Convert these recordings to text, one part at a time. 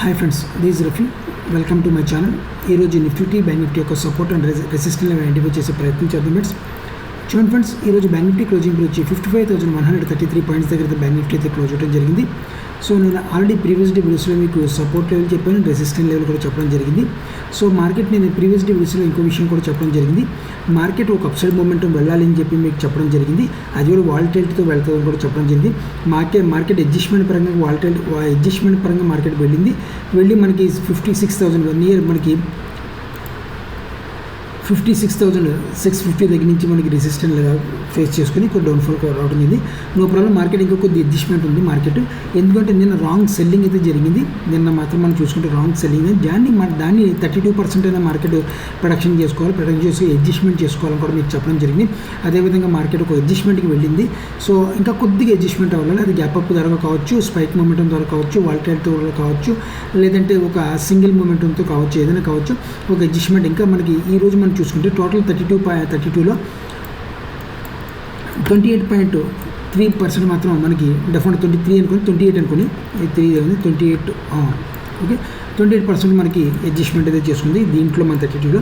Hi friends, this Rafi. Welcome to my channel. ఈరోజు Nifty bank Nifty యొక్క support and resistance identify చేసే ప్రయత్నం చేద్దాం ఫ్రెండ్స్. చూడండి ఫ్రెండ్స్, ఈరోజు బ్యాంక్ నిఫ్టీ క్లోజింగ్ వచ్చి 55,133 పాయింట్స్ దగ్గర బ్యాంక్ నిఫ్టీ అయితే క్లోజ్ అవడం జరిగింది. సో నేను ఆల్రెడీ ప్రీవియస్ వీడియోస్లో మీకు సపోర్ట్ లెవెల్ చెప్పాను, రెసిస్టెన్స్ లెవెల్ కూడా చెప్పడం జరిగింది. సో మార్కెట్ నేను ప్రీవియస్ వీడియోస్లో ఇంకో విషయం కూడా చెప్పడం జరిగింది. మార్కెట్ ఒక అప్సైడ్ మూమెంటం వెళ్ళాలి అని చెప్పి మీకు చెప్పడం జరిగింది. అది కూడా వాలటిలిటీతో వెళ్తుందని కూడా చెప్పడం జరిగింది. మార్కెట్ అడ్జస్ట్మెంట్ పరంగా మార్కెట్ వెళ్ళి మనకి 56,000 నియర్ మనకి 56,650 దగ్గర నుంచి మనకి రెసిస్టెంట్ ఫేస్ చేసుకుని కొన్ని డౌన్ఫాల్ రావడం జరిగింది. నో ప్రాబ్లం, మార్కెట్ ఇంకా కొద్ది అడ్జస్ట్మెంట్ ఉంది మార్కెట్. ఎందుకంటే నిన్న రాంగ్ సెల్లింగ్ అయితే జరిగింది. నిన్న మాత్రం మనం చూసుకుంటే రాంగ్ సెల్లింగ్ దాన్ని 32% అయినా మార్కెట్ ప్రొడక్షన్ చేసి అడ్జస్ట్మెంట్ చేసుకోవాలని కూడా మీకు చెప్పడం జరిగింది. అదేవిధంగా మార్కెట్ ఒక అడ్జస్ట్మెంట్కి వెళ్ళింది. సో ఇంకా కొద్దిగా అడ్జస్ట్మెంట్ అవ్వాలి. అది గ్యాప్ అప్ ద్వారా కావచ్చు, స్పైక్ మూమెంటం ద్వారా కావచ్చు, వాలటైల్తో కావచ్చు, లేదంటే ఒక సింగిల్ మూమెంటంతో కావచ్చు, ఏదైనా కావచ్చు. ఒక అడ్జస్ట్మెంట్ ఇంకా మనకి ఈరోజు మనం చూసుకుంటే టోటల్ 32లో 28.3% మాత్రం మనకి డెఫినెట్ 23 అనుకోని 28 అనుకోని 28 ఓకే 28% మనకి అడ్జస్ట్మెంట్ అయితే చేసుకుంది. దీంట్లో మన 32లో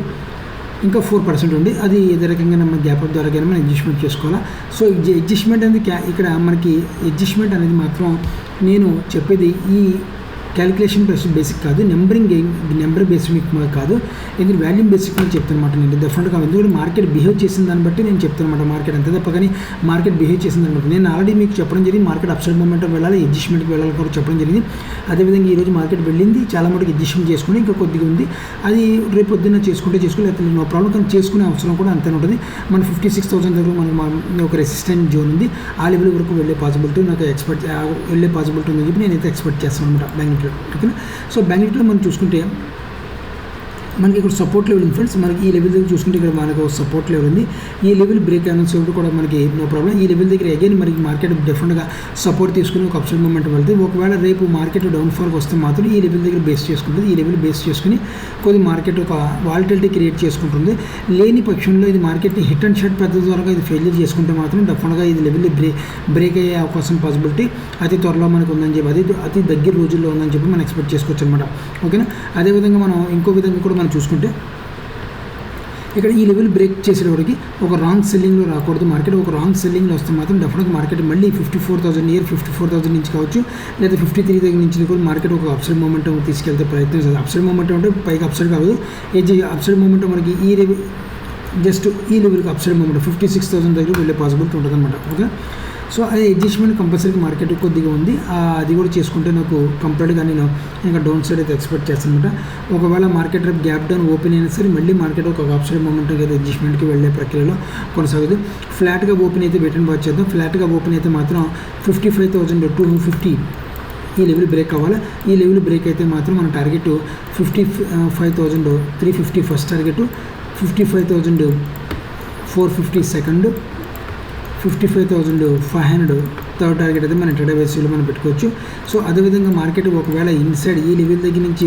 ఇంకా 4% ఉంది. అది ఏదో రకంగా మన గ్యాప్ అప్ ద్వారా మనం అడ్జస్ట్మెంట్ చేసుకోవాలా. సో అడ్జస్ట్మెంట్ అనేది ఇక్కడ మనకి అడ్జస్ట్మెంట్ అనేది మాత్రం నేను చెప్పేది ఈ క్యాలిక్యులేషన్ బేసిక్ కాదు, నెంబర్ బేసిక్ కాదు, ఎందుకంటే వాల్యూమ్ బేసిక్ అని చెప్తాను అనమాట. నేను డెఫినెట్గా ఎందుకంటే మార్కెట్ బిహేవ్ చేసిన దాన్ని బట్టి నేను చెప్తాను అనమాట. మార్కెట్ అంతే తప్ప కానీ మార్కెట్ బిహేవ్ చేసిన దాన్ని బట్టి నేను ఆల్రెడీ మీకు చెప్పడం జరిగింది. మార్కెట్ అప్సైడ్ మూమెంట్ వెళ్ళాలి, అడ్జస్ట్మెంట్కి వెళ్ళాలి కూడా చెప్పడం జరిగింది. అదేవిధంగా ఈరోజు మార్కెట్ వెళ్ళింది, చాలా మటుకు అడ్జస్ట్మెంట్ చేసుకుని ఇంకా కొద్దిగా ఉంది. అది రేపు పొద్దున్న చేసుకుంటే లేకపోతే నో ప్రాబ్లం, కానీ చేసుకునే అవసరం కూడా అంతే ఉంటుంది. మన 56,000 దగ్గర మనకు ఒక రెసిస్టెంట్ జోన్ ఉంది. ఆ లెవెల్ వరకు వెళ్ళే పాసిబిలిటీ నాకు ఉందని చెప్పి నేనైతే ఎక్స్పెక్ట్ చేస్తాను అనమాట బ్యాంక్. ఓకేనా. సో బ్యాంక్ నిఫ్టీలో మనం చూసుకుంటే మనకి ఇక్కడ సపోర్ట్ లెవెల్ ఉంది ఫ్రెండ్స్. మనకి ఈ లెవెల్ దగ్గర చూసుకుంటే ఇక్కడ మనకు సపోర్ట్ లెవెల్ ఉంది. ఈ లెవెల్ బ్రేక్ అయినప్పుడు కూడా మనకి నో ప్రాబ్లం. ఈ లెవెల్ దగ్గర అగైన్ మనకి మార్కెట్ డెఫినెట్గా సపోర్ట్ తీసుకుని ఒక అప్సైడ్ మూమెంట్ వెళ్తే, ఒకవేళ రేపు మార్కెట్ డౌన్ఫాల్కి వస్తే మాత్రం ఈ లెవెల్ దగ్గర బేస్ చేసుకుంటుంది. ఈ లెవెల్ బేస్ చేసుకుని కొద్ది మార్కెట్ ఒక వాలటిలిటీ క్రియేట్ చేసుకుంటుంది. లేని పక్షంలో ఇది మార్కెట్ని హిట్ అండ్ షార్ట్ పద్ధతి ద్వారా ఇది ఫెయిల్యూర్ చేసుకుంటే మాత్రం డెఫినెట్గా ఇది లెవెల్ బ్రేక్ అయ్యే అవకాశం పాసిబిలిటీ అతి త్వరలో మనకు ఉందని చెప్పి, అతి దగ్గర రోజుల్లో ఉందని చెప్పి మనం ఎక్స్పెక్ట్ చేసుకోవచ్చు అనమాట. ఓకేనా. అదేవిధంగా మనం ఇంకో విధంగా కూడా మనం చూసుకుంటే ఇక్కడ ఈ లెవెల్ బ్రేక్ చేసేటప్పటికి ఒక రాంగ్ సెల్లింగ్లో రాకూడదు. మార్కెట్ ఒక రాంగ్ సెల్లింగ్లో వస్తే మాత్రం డెఫినెట్గా మార్కెట్ మళ్ళీ 54,000 నుంచి కావచ్చు, లేదా 53 దగ్గర నుంచి కూడా మార్కెట్ ఒక అప్సైడ్ మూమెంటం తీసుకెళ్తే ప్రయత్నం చేస్తుంది. అప్సైడ్ మూమెంటం అంటే పైకి అప్సైడ్ కాదు, అప్సైడ్ మూమెంటం మనకి ఈ లెవెల్ జస్ట్ ఈ లెవెల్కి అప్సైడ్ మూమెంటం 56,000 దగ్గర వెళ్ళే పాసిబిలిటీ ఉంటుంది అనమాట. ఓకే. సో అది అడ్జస్ట్మెంట్ కంపల్సరీ మార్కెట్ కొద్దిగా ఉంది. అది కూడా చేసుకుంటే నాకు కంప్లీట్గా నేను ఇంకా డౌన్ సైడ్ అయితే ఎక్స్పెక్ట్ చేస్తాను అనమాట. ఒకవేళ మార్కెట్ రేపు గ్యాప్ డౌన్ ఓపెన్ అయినా సరే మళ్ళీ మార్కెట్ ఒక అప్సైడ్ మూమెంట్ అయితే అడ్జస్ట్మెంట్కి వెళ్ళే ప్రక్రియలో కొనసాగుతుంది. ఫ్లాట్గా ఓపెన్ అయితే వెయిట్ అండ్ వాచ్ చేద్దాం. ఫ్లాట్గా ఓపెన్ అయితే మాత్రం 55,250 ఈ లెవెల్ బ్రేక్ అవ్వాలి. ఈ లెవెల్ బ్రేక్ అయితే మాత్రం మన target 55,350 first target, 55,450 second, 55,500 third target అయితే మన ఇంటర్డే బేసిస్లో మనం పెట్టుకోవచ్చు. సో అదేవిధంగా మార్కెట్ ఒకవేళ ఇన్సైడ్ ఈ లెవెల్ దగ్గర నుంచి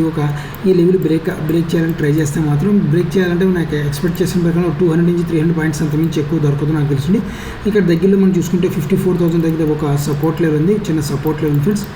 ఈ లెవెల్ బ్రేక్ చేయాలని ట్రై చేస్తే మాత్రం బ్రేక్ చేయాలంటే నాకు ఎక్స్పెక్ట్ చేసిన ప్రకారం 200 నుంచి 300 పాయింట్స్ అంతమించి ఎక్కువ దొరకదు నాకు తెలిసింది. ఇక్కడ దగ్గరలో మనం చూసుకుంటే 54,000 దగ్గర ఒక సపోర్ట్ లెవెల్ ఉంది, చిన్న సపోర్ట్ లెవెల్ ఫ్రెండ్స్.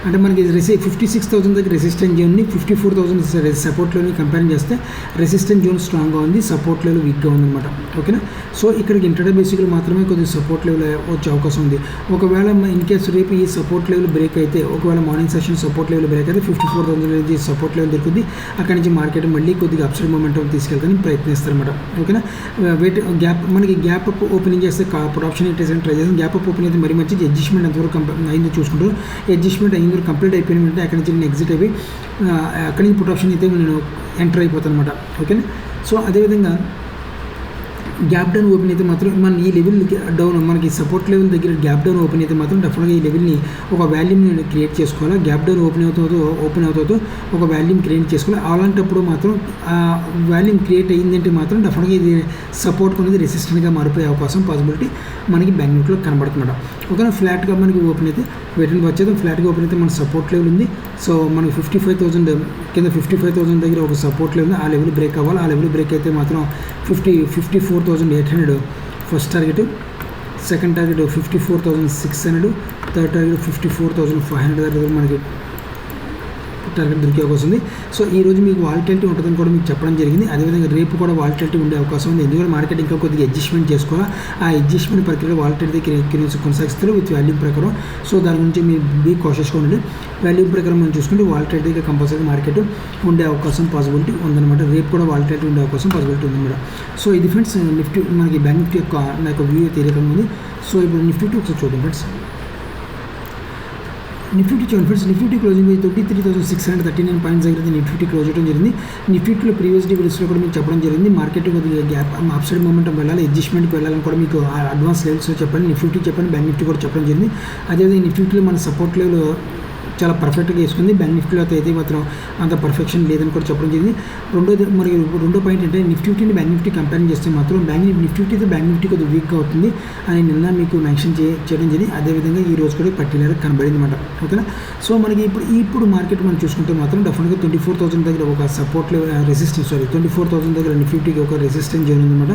అంటే మనకి 56,000 దగ్గర రెసిస్టెంట్ జోన్ని 54,000 సపోర్ట్లోని కంపేర్ చేస్తే రెసిస్టెంట్ జోన్ స్ట్రాంగ్గా ఉంది, సపోర్ట్ లెవెల్ వీక్గా ఉందన్నమాట. ఓకేనా. సో ఇక్కడికి ఇంటర్డే బేసిక్లో మాత్రమే కొద్దిగా సపోర్ట్ లెవెల్ వచ్చే అవకాశం ఉంది. ఒకవేళ ఇన్ కేసు రేపు ఈ సపోర్ట్ లెవెల్ బ్రేక్ అయితే, ఒకవేళ morning session support level break అయితే 54,000 సపోర్ట్ లెవెల్ దొరుకుతుంది. అక్కడి నుంచి మార్కెట్ మళ్ళీ కొద్దిగా అప్సైడ్ మూమెంటం తీసుకెళ్తానికి ప్రయత్నిస్తారన్నమాట. ఓకేనా. మనకి గ్యాప్ అప్ ఓపెనింగ్ చేస్తే పుట్ ఆప్షన్ ట్రై చేస్తాం. గ్యాప్ అప్ ఓపెన్ అయితే మరి మంచి అడ్జస్ట్మెంట్ ఎంతవరకు అయిందో చూసుకుంటారు. అడ్జస్ట్మెంట్ ఇందులో కంప్లీట్ అయిపోయినట్టే అక్కడి నుంచి నేను ఎగ్జిట్ అయిపోయి అక్కడి నుంచి పుట్ ఆప్షన్ అయితే నేను ఎంటర్ అయిపోతాను అనమాట. ఓకేనా. సో అదేవిధంగా గ్యాప్ డౌన్ ఓపెన్ అయితే మాత్రం మన ఈ లెవెల్ డౌన్ మనకి సపోర్ట్ లెవెల్ దగ్గర గ్యాప్ డౌన్ ఓపెన్ అయితే మాత్రం డెఫినెట్గా ఈ లెవెల్ని ఒక వాల్యూమ్ని క్రియేట్ చేసుకోవాలి. గ్యాప్ డౌన్ ఓపెన్ అవుతుందో ఒక వాల్యూమ్ క్రియేట్ చేసుకోవాలి. అలాంటప్పుడు మాత్రం వాల్యూమ్ క్రియేట్ అయ్యిందంటే మాత్రం డెఫినెట్గా ఇది సపోర్ట్ అనేది రెసిస్టెంట్గా మారిపోయే అవకాశం పాసిబిలిటీ మనకి బ్యాంక్ నిఫ్టీలో కనబడుతుందన్నమాట. ఓకేనా. ఫ్లాట్గా మనకి ఓపెన్ అయితే వెయిట్ అండ్ వాచ్ చేద్దాం. ఫ్లాట్గా ఓపెన్ అయితే మన సపోర్ట్ లెవెల్ ఉంది. సో మనకి 55,000 కింద 55,000 దగ్గర ఒక సపోర్ట్ లెవెల్ ఉంది. ఆ లెవెల్ బ్రేక్ అవ్వాలి. ఆ లెవెల్ బ్రేక్ అయితే మాత్రం 54,800 first target, second target 54,600, third target 54,500 దగ్గర మనకి టార్గెట్ దొరికే అవకాశం ఉంది. సో ఈ రోజు మీకు వాలటిలిటీ ఉంటుందని కూడా మీకు చెప్పడం జరిగింది. అదేవిధంగా రేపు కూడా వాలటిలిటీ ఉండే అవకాశం ఉంది. ఎందుకంటే మార్కెట్ ఇంకా కొద్దిగా అడ్జస్ట్మెంట్ చేసుకోవాలి. ఆ అడ్జస్ట్మెంట్ ప్రక్రియ వాలటిలిటీ కొనసాగిస్తారు విత్ వాల్యూ ప్రకారం. సో దాని గురించి మీరు బీ కాషియస్గా ఉండండి. వాల్యూ ప్రకారం మనం చూసుకుంటే వాలటిలిటీగా కంపల్సరీ మార్కెట్ ఉండే అవకాశం పాసిబిలిటీ ఉందన్నమాట. రేపు కూడా వాలటిలిటీ ఉండే అవకాశం పాసిబిలిటీ ఉందన్నమాట. సో ఇది ఫ్రెండ్స్ నిఫ్టీ మనకి బ్యాంక్ నిఫ్టీ యొక్క నా యొక్క వ్యూ అయితే ఉంది. సో ఇప్పుడు నిఫ్టీ ఒకసారి చూడండి ఫ్రెండ్స్. నిఫ్టీ చూడండి ఫ్రెండ్స్, నిఫ్టీ క్లోజింగ్ 23,639 పాయింట్స్ దగ్గర నిఫ్టీ క్లోజ్ చేయడం జరిగింది. నిఫ్టీలో ప్రీవియస్ వీడియోస్లో కూడా మీకు చెప్పడం జరిగింది. మార్కెట్ కొద్దిగా గ్యాప్ అప్సైడ్ మూమెంట్ వెళ్ళాలి, అడ్జస్ట్మెంట్కి వెళ్ళాలని కూడా మీకు అడ్వాన్స్ లెవెల్స్లో చెప్పండి. నిఫ్టీ చెప్పండి, బ్యాంక్ నిఫ్టీ కూడా చెప్పడం జరిగింది. అదేవిధంగా నిఫ్టీలో మన సపోర్ట్ లెవెల్ చాలా పర్ఫెక్ట్గా వేసుకుంది. బ్యాంక్ నిఫ్టీలో అయితే మాత్రం అంత పర్ఫెక్షన్ లేదని కూడా చెప్పడం జరిగింది. రెండో పాయింట్ అంటే నిఫ్టీని బ్యాంక్ నిఫ్టీ కంపేర్ చేస్తే మాత్రం నిఫ్టీ అయితే బ్యాంక్ నిఫ్టీ కొద్దిగా వీక్గా అవుతుంది అని నిన్న మీకు మెన్షన్ చేయడం జరిగింది. అదేవిధంగా ఈ రోజు కూడా పర్టికులర్గా కనబడింది అనమాట. ఓకేనా. సో మనకి ఇప్పుడు మార్కెట్ మనం చూసుకుంటే మాత్రం డెఫినెట్గా 24,000 దగ్గర ఒక సపోర్ట్ రెసిస్టెన్స్ 24,000 దగ్గర నిఫ్టీకి ఒక రెసిస్టెన్స్ జోన్ ఉందన్నమాట.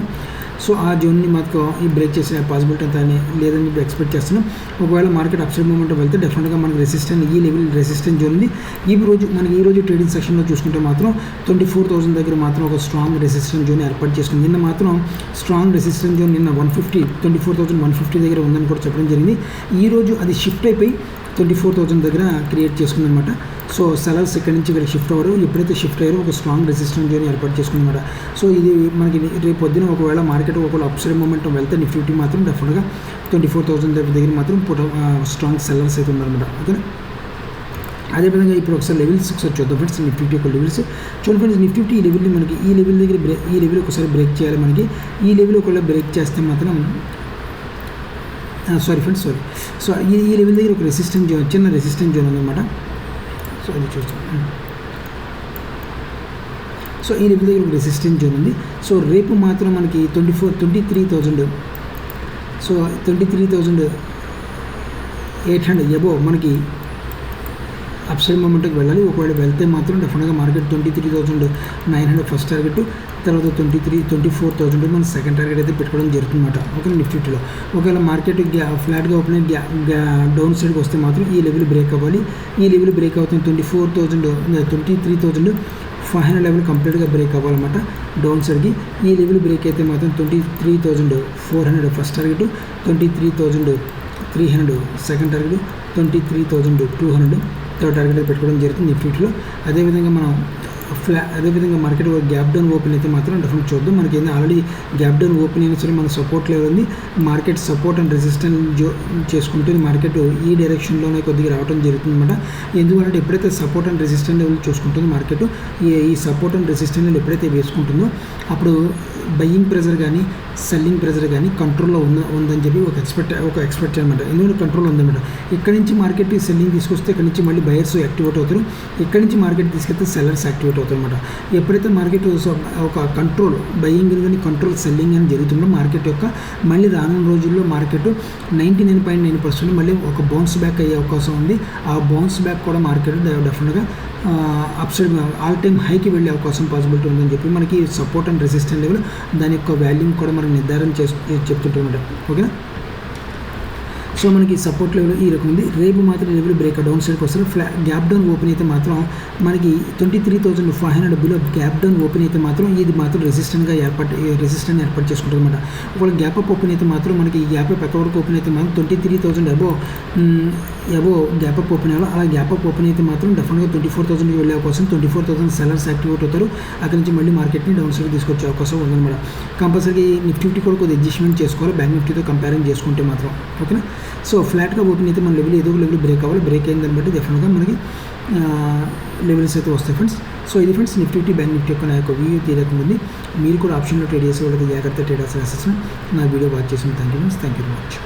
సో ఆ జోన్ని మాకు ఈ బ్రేక్ చేసే పాసిబిలిటీ అంతా లేదని చెప్పి ఎక్స్పెక్ట్ చేస్తున్నాం. ఒకవేళ మార్కెట్ అప్సైడ్ మూమెంట్ వెళ్తే డెఫినెట్గా మనకి రెసిస్టెన్స్ ఈ లెవెల్ రెసిస్టెన్స్ జోన్ ఉంది. ఈ రోజు ట్రేడింగ్ సెక్షన్లో చూసుకుంటే మాత్రం 24,000 దగ్గర మాత్రం ఒక స్ట్రాంగ్ రెసిస్టెన్స్ జోన్ ఏర్పాటు చేసుకుంది. నిన్న మాత్రం స్ట్రాంగ్ రెసిస్టెన్స్ జోన్ నిన్న 24,150 దగ్గర ఉందని కూడా చెప్పడం జరిగింది. ఈ రోజు అది షిఫ్ట్ అయిపోయి 24,000 దగ్గర క్రియేట్ చేసుకుందనమాట. సో సెలర్స్ ఇక్కడి నుంచి ఇక్కడ షిఫ్ట్ అవ్వరు. ఎప్పుడైతే షిఫ్ట్ అయ్యారో ఒక స్ట్రాంగ్ రెసిస్టెన్స్ జోన్ ఏర్పాటు చేసుకుందన్నమాట. సో ఇది మనకి రేపు పొద్దున ఒకవేళ మార్కెట్ ఒకవేళ అప్సైడ్ మూమెంట్ వెళ్తే నిఫ్టీ మాత్రం డెఫినెట్గా 24,000 దగ్గర మాత్రం స్ట్రాంగ్ సెల్లర్స్ అయితే ఉన్నారన్నమాట. ఓకేనా. అదేవిధంగా ఇప్పుడు ఒకసారి లెవెల్స్ చూద్దాం ఫ్రెండ్స్. నిఫ్టీ యొక్క లెవెల్స్ చూడండి ఫ్రెండ్స్. నిఫ్టీ ఈ లెవెల్ని మనకి ఈ లెవెల్ దగ్గర ఈ లెవెల్ ఒకసారి బ్రేక్ చేయాలి. మనకి ఈ లెవెల్ ఒకవేళ బ్రేక్ చేస్తే మాత్రం సో ఈ లెవెల్ దగ్గర ఒక రెసిస్టెన్స్ జోన్ చిన్న రెసిస్టెన్స్ జోన్ ఉందన్నమాట. సో అది చూస్తాం. సో ఈ లెవెల్ దగ్గర ఒక రెసిస్టెన్స్ జోన్ ఉంది. సో రేపు మాత్రం మనకి 23,000 సో 23,800 ఎబో మనకి అప్సైడ్ మూమెంట్కి వెళ్ళాలి. ఒకవేళ వెళ్తే మాత్రం డెఫినెట్గా మార్కెట్ 23,900 ఫస్ట్ టార్గెట్, తర్వాత 24,000 మన సెకండ్ టార్గెట్ అయితే పెట్టుకోవడం జరుగుతుందన్నమాట. ఓకే. నిఫ్టీలో ఒకవేళ మార్కెట్ ఫ్లాట్గా ఓపెన్ అయ్యి డౌన్ సైడ్కి వస్తే మాత్రం ఈ లెవెల్ బ్రేక్ అవ్వాలి. ఈ లెవెల్ బ్రేక్ అవుతుంది 23,500 లెవెల్ కంప్లీట్గా బ్రేక్ అవ్వాలన్నమాట డౌన్ సైడ్కి. ఈ లెవెల్ బ్రేక్ అయితే మాత్రం 23,400 first target, 23,300 second target, 23,200 third target పెట్టుకోవడం జరుగుతుంది నిఫ్టీలో. అదేవిధంగా మార్కెట్ గ్యాప్ డౌన్ ఓపెన్ అయితే మాత్రం డెఫినెట్ చూద్దాం. మనకి ఆల్రెడీ గ్యాప్ డౌన్ ఓపెన్ అయినా సరే మన సపోర్ట్ లెవెల్ ఉంది. మార్కెట్ సపోర్ట్ అండ్ రెసిస్టెన్స్ చేసుకుంటుంది. మార్కెట్ ఈ డైరెక్షన్లోనే కొద్దిగా రావడం జరుగుతుంది అనమాట. ఎందుకంటే ఎప్పుడైతే సపోర్ట్ అండ్ రెసిస్టెన్స్ లెవెల్ చూసుకుంటుందో మార్కెట్ ఈ సపోర్ట్ అండ్ రెసిస్టెన్స్ లెవెల్ ఎప్పుడైతే వేసుకుంటుందో అప్పుడు బయ్యింగ్ ప్రెజర్ కానీ సెల్లింగ్ ప్రెజర్ కానీ కంట్రోల్లో ఉందని చెప్పి ఒక ఎక్స్పెక్ట్ అనమాట. ఎందుకంటే కంట్రోల్ ఉందన్నమాట. ఇక్కడి నుంచి మార్కెట్ సెల్లింగ్ తీసుకొస్తే ఇక్కడి నుంచి మళ్ళీ బయర్స్ యాక్టివేట్ అవుతారు. ఇక్కడి నుంచి మార్కెట్ తీసుకెళ్తే సెల్లర్స్ యాక్టివేట్ అవుతారు అనమాట. ఎప్పుడైతే మార్కెట్ ఒక కంట్రోల్ బయ్యింగ్ కానీ కంట్రోల్ సెల్లింగ్ అని జరుగుతుందో మార్కెట్ యొక్క మళ్ళీ రానున్న రోజుల్లో మార్కెట్ 99.9% మళ్ళీ ఒక బౌన్స్ బ్యాక్ అయ్యే అవకాశం ఉంది. ఆ బౌన్స్ బ్యాక్ కూడా మార్కెట్ డెఫినెట్గా అప్సైడ్ ఆల్ టైమ్ హైకి వెళ్ళే అవకాశం పాసిబిలిటీ ఉందని చెప్పి మనకి సపోర్ట్ అండ్ రెసిస్టెన్స్ లెవెల్ దాని యొక్క వాల్యూమ్ కూడా మనకి నిర్ధారణ చెప్తుంటామన్నమాట. ఓకేనా. సో మనకి సపోర్ట్ లెవెల్ ఈ రకం ఉంది. రేపు మాత్రం లెవెల్ బ్రేక్ డౌన్ సైడ్కి వస్తారు. గ్యాప్ డౌన్ ఓపెన్ అయితే మాత్రం మనకి 23,500 బిలో గ్యాప్ డౌన్ ఓపెన్ అయితే మాత్రం ఇది మాత్రం రెసిస్టెంట్ ఏర్పాటు చేసుకుంటుంది అనమాట. ఒకవేళ గ్యాప్ అప్ ఓపెన్ అయితే మాత్రం మనకి ఈ గ్యాప్ అప్ ఎక్కడ వరకు ఓపెన్ అయితే మాత్రం 23,000 అబో గ్యాప్ అప్ ఓపెన్ అవ్వాలి. అలా గ్యాప్ అప్ ఓపెన్ అయితే మాత్రం డెఫినెట్గా 24,000కి వెళ్ళే అవకాశం, 24,000 సెల్లర్స్ యాక్టివేట్ అవుతారు. అక్కడి నుంచి మళ్ళీ మార్కెట్ని డౌన్ సైడ్ తీసుకొచ్చే అవకాశం ఉందన్నమాట. కంపల్సరీ నిఫ్టీ కూడా కొద్దిగా అడ్జస్ట్మెంట్ చేసుకోవాలి బ్యాంక్ నిఫ్టీతో కంపేరింగ్ చేసుకుంటే మాత్రం. ఓకేనా. సో ఫ్లాట్గా ఓపెన్ అయితే మన లెవెల్ ఏదో ఒక లెవెల్ బ్రేక్ అవ్వాలి. బ్రేక్ అయిన దాన్ని బట్టి డెఫినెట్గా మనకి లెవెల్స్ అయితే వస్తాయి ఫ్రెండ్స్. సో ఇది ఫ్రెండ్స్ నిఫ్టీ బ్యాంక్ నిఫ్టీ యొక్క నా యొక్క వ్యూ తీరకం ఉంది. మీరు కూడా ఆప్షన్లో ట్రేడ్ చేసే వాళ్ళకి జాగ్రత్త ట్రేడర్స్ రాసేసిన నా వీడియో వాచ్ చేసిన థ్యాంక్ యూ వెరీ మచ్.